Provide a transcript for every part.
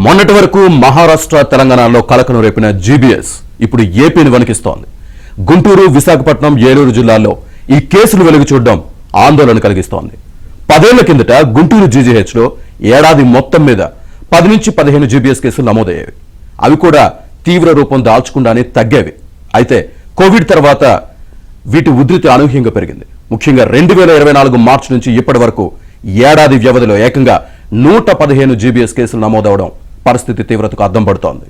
మొన్నటి వరకు మహారాష్ట్ర తెలంగాణలో కలకలం రేపిన జీబీఎస్ ఇప్పుడు ఏపీని వణికిస్తోంది. గుంటూరు, విశాఖపట్నం, ఏలూరు జిల్లాల్లో ఈ కేసులు వెలుగు చూడడం ఆందోళన కలిగిస్తోంది. 10 ఏళ్ల కిందట గుంటూరు జీజీహెచ్లో ఏడాది మొత్తం మీద 10 నుంచి 15 జీబీఎస్ కేసులు నమోదయ్యేవి. అవి కూడా తీవ్ర రూపం దాల్చకుండానే తగ్గేవి. అయితే కోవిడ్ తర్వాత వీటి ఉధృతి అనూహ్యంగా పెరిగింది. ముఖ్యంగా 2024 మార్చి నుంచి ఇప్పటి వరకు ఏడాది వ్యవధిలో ఏకంగా 115 జీబీఎస్ కేసులు నమోదవడం పరిస్థితి తీవ్రతకు అద్దం పడుతోంది.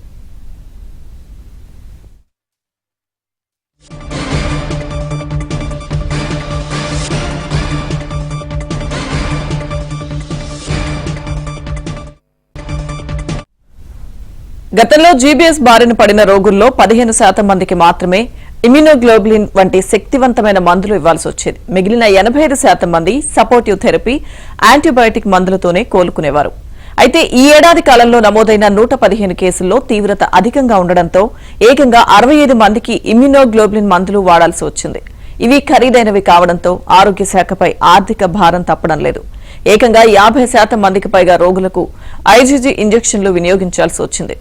గతంలో జీబీఎస్ బారిన పడిన రోగుల్లో 15% మందికి మాత్రమే ఇమ్యునోగ్లోబులిన్ వంటి శక్తివంతమైన మందులు ఇవ్వాల్సి వచ్చేది. మిగిలిన 85% మంది సపోర్టివ్ థెరపీ, యాంటీబయాటిక్ మందులతోనే కోలుకునేవారు. అయితే ఈ ఏడాది కాలంలో నమోదైన 115 కేసుల్లో తీవ్రత అధికంగా ఉండడంతో ఏకంగా 65 మందికి ఇమ్యునోగ్లోబులిన్ మందులు వాడాల్సి వచ్చింది. ఇవి ఖరీదైనవి కావడంతో ఆరోగ్య శాఖపై ఆర్థిక భారం తప్పడం లేదు. ఏకంగా 50% మందికి పైగా రోగులకు ఐజీజీ ఇంజెక్షన్లు వినియోగించాల్సి వచ్చింది.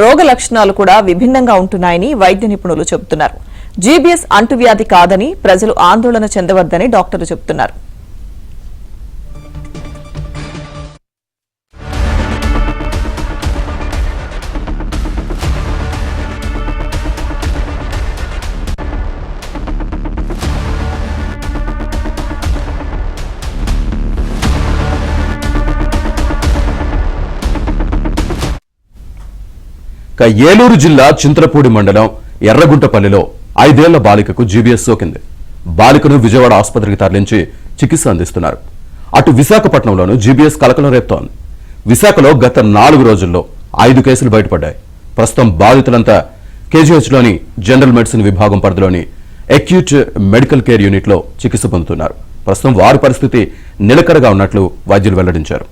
రోగ లక్షణాలు కూడా విభిన్నంగా ఉంటున్నాయని వైద్య నిపుణులు చెబుతున్నారు. జీబీఎస్ అంటువ్యాధి కాదని ప్రజలు ఆందోళన చెందవద్దని డాక్టర్లు చెబుతున్నారు. ఏలూరు జిల్లా చింతలపూడి మండలం ఎర్రగుంటపల్లిలో 5 ఏళ్ల బాలికకు జీబీఎస్ సోకింది. బాలికను విజయవాడ ఆసుపత్రికి తరలించి చికిత్స అందిస్తున్నారు. అటు విశాఖపట్నంలోనూ జీబీఎస్ కలకలం రేపుతోంది. విశాఖలో గత 4 రోజుల్లో 5 కేసులు బయటపడ్డాయి. ప్రస్తుతం బాధితులంతా కేజీహెచ్లోని జనరల్ మెడిసిన్ విభాగం పరిధిలోని అక్యూట్ మెడికల్ కేర్ యూనిట్లో చికిత్స పొందుతున్నారు. ప్రస్తుతం వారి పరిస్థితి నిలకడగా ఉన్నట్లు వైద్యులు వెల్లడించారు.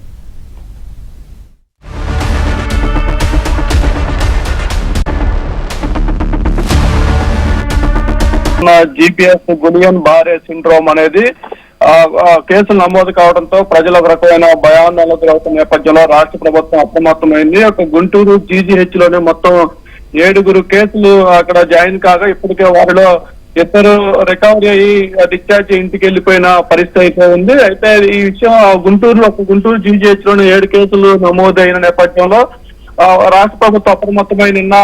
జీపీఎస్ గులియన్ బారే సిండ్రోమ్ అనేది కేసులు నమోదు కావడంతో ప్రజలు ఒక రకమైన భయాందోళనకు గురవుతున్న నేపథ్యంలో రాష్ట్ర ప్రభుత్వం అప్రమత్తమైంది. ఒక గుంటూరు జీజీహెచ్ లోనే మొత్తం 7 కేసులు అక్కడ జాయిన్ కాగా ఇప్పటికే వారిలో 2 రికవరీ అయ్యి డిశ్చార్జ్ ఇంటికి వెళ్లిపోయిన పరిస్థితి అయితే ఉంది. అయితే ఈ విషయం గుంటూరు జీజీహెచ్ లోనే 7 కేసులు నమోదైన నేపథ్యంలో రాష్ట్ర ప్రభుత్వం అప్రమత్తమై నిన్న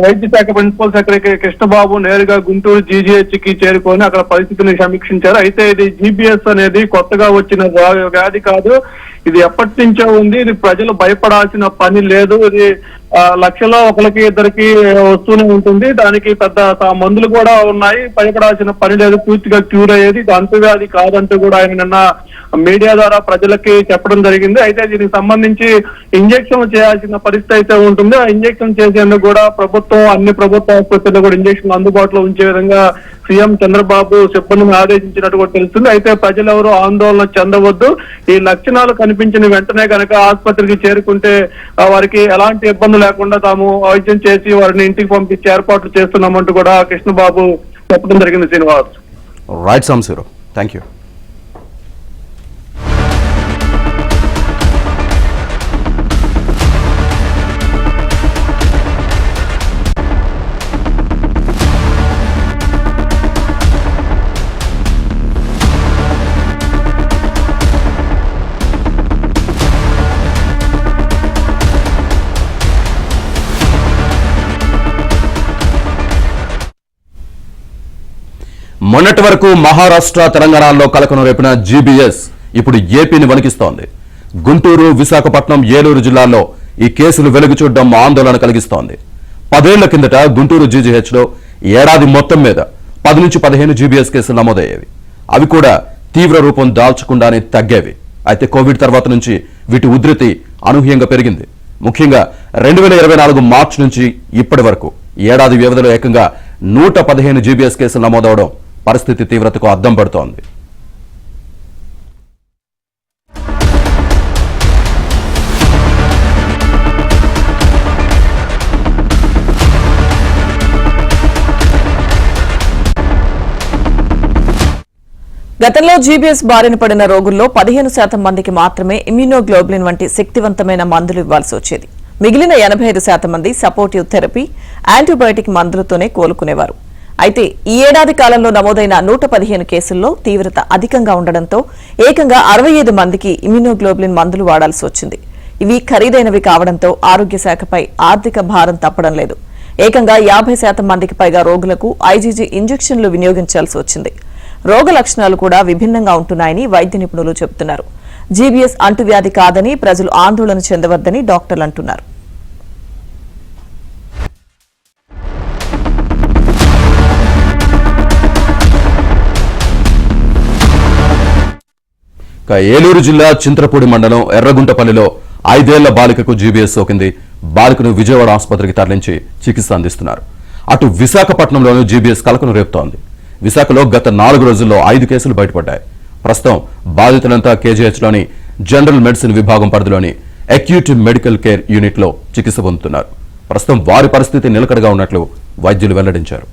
వైద్య శాఖ ప్రిన్సిపల్ సెక్రటరీ కృష్ణబాబు నేరుగా గుంటూరు జీజీహెచ్ కి చేరుకొని అక్కడ పరిస్థితిని సమీక్షించారు. అయితే ఇది జీబీఎస్ అనేది కొత్తగా వచ్చిన వ్యాధి కాదు, ఇది ఎప్పటి నుంచో ఉంది. ఇది ప్రజలు భయపడాల్సిన పని లేదు. ఇది లక్షలో 1-2కి వస్తూనే ఉంటుంది. దానికి పెద్ద మందులు కూడా ఉన్నాయి, భయపడాల్సిన పని లేదు, పూర్తిగా క్యూర్ అయ్యేది. ఇది అంటువ్యాధి కాదంటూ కూడా ఆయన నిన్న మీడియా ద్వారా ప్రజలకి చెప్పడం జరిగింది. అయితే దీనికి సంబంధించి ఇంజెక్షన్ చేయాల్సిన పరిస్థితి అయితే ఉంటుంది. ఆ ఇంజెక్షన్ చేసేందుకు కూడా అన్ని ప్రభుత్వ ఆసుపత్రుల్లో కూడా ఇంజెక్షన్ అందుబాటులో ఉంచే విధంగా సీఎం చంద్రబాబు సిబ్బందిని ఆదేశించినట్టు కూడా తెలుస్తుంది. అయితే ప్రజలెవరూ ఆందోళన చెందవద్దు. ఈ లక్షణాలు కనిపించిన వెంటనే కనుక ఆసుపత్రికి చేరుకుంటే వారికి ఎలాంటి ఇబ్బంది లేకుండా తాము వైద్యం చేసి వారిని ఇంటికి పంపించే ఏర్పాట్లు చేస్తున్నామంటూ కూడా కృష్ణబాబు చెప్పడం జరిగింది. Srinivas. Right Samsi Rao, thank you. మొన్నటి వరకు మహారాష్ట్ర తెలంగాణలో కలకలం రేపిన జీబీఎస్ ఇప్పుడు ఏపీని వణికిస్తోంది. గుంటూరు, విశాఖపట్నం, ఏలూరు జిల్లాల్లో ఈ కేసులు వెలుగు చూడడం ఆందోళన కలిగిస్తోంది. 10 ఏళ్ల కిందట గుంటూరు జీజీహెచ్లో ఏడాది మొత్తం మీద 10 నుంచి 15 జీబీఎస్ కేసులు నమోదయ్యేవి. అవి కూడా తీవ్ర రూపం దాల్చకుండానే తగ్గేవి. అయితే కోవిడ్ తర్వాత నుంచి వీటి ఉధృతి అనూహ్యంగా పెరిగింది. ముఖ్యంగా 2024 మార్చి నుంచి ఇప్పటి వరకు ఏడాది వ్యవధిలో ఏకంగా 115 జీబీఎస్ కేసులు నమోదవడం పరిస్థితి తీవ్రతకు అద్దం పడుతోంది. గతంలో జీబీఎస్ బారిన పడిన రోగుల్లో 15% మందికి మాత్రమే ఇమ్యూనోగ్లోబులిన్ వంటి శక్తివంతమైన మందులు ఇవ్వాల్సి వచ్చేది. మిగిలిన 85% మంది సపోర్టివ్ థెరపీ, యాంటీబయాటిక్ మందులతోనే కోలుకునేవారు. అయితే ఈ ఏడాది కాలంలో నమోదైన 115 కేసుల్లో తీవ్రత అధికంగా ఉండడంతో ఏకంగా 65 మందికి ఇమ్యూనోగ్లోబులిన్ మందులు వాడాల్సి వచ్చింది. ఇవి ఖరీదైనవి కావడంతో ఆరోగ్య శాఖపై ఆర్థిక భారం తప్పడం లేదు. ఏకంగా 50% మందికి పైగా రోగులకు ఐజీజీ ఇంజెక్షన్లు వినియోగించాల్సి వచ్చింది. రోగ లక్షణాలు కూడా విభిన్నంగా ఉంటున్నాయని వైద్య నిపుణులు చెబుతున్నారు. జీబీఎస్ అంటువ్యాధి కాదని ప్రజలు ఆందోళన చెందవద్దని డాక్టర్లు అంటున్నారు. ఏలూరు జిల్లా చింతలపూడి మండలం ఎర్రగుంటపల్లిలో 5 ఏళ్ల బాలికకు జీబీఎస్ సోకింది. బాలికను విజయవాడ ఆసుపత్రికి తరలించి చికిత్స అందిస్తున్నారు. అటు విశాఖపట్నంలోనూ జీబీఎస్ కలకను రేపుతోంది. విశాఖలో గత 4 రోజుల్లో 5 కేసులు బయటపడ్డాయి. ప్రస్తుతం బాధితులంతా కేజీహెచ్లోని జనరల్ మెడిసిన్ విభాగం పరిధిలోని అక్యూట్ మెడికల్ కేర్ యూనిట్లో చికిత్స పొందుతున్నారు. ప్రస్తుతం వారి పరిస్థితి నిలకడగా ఉన్నట్లు వైద్యులు వెల్లడించారు.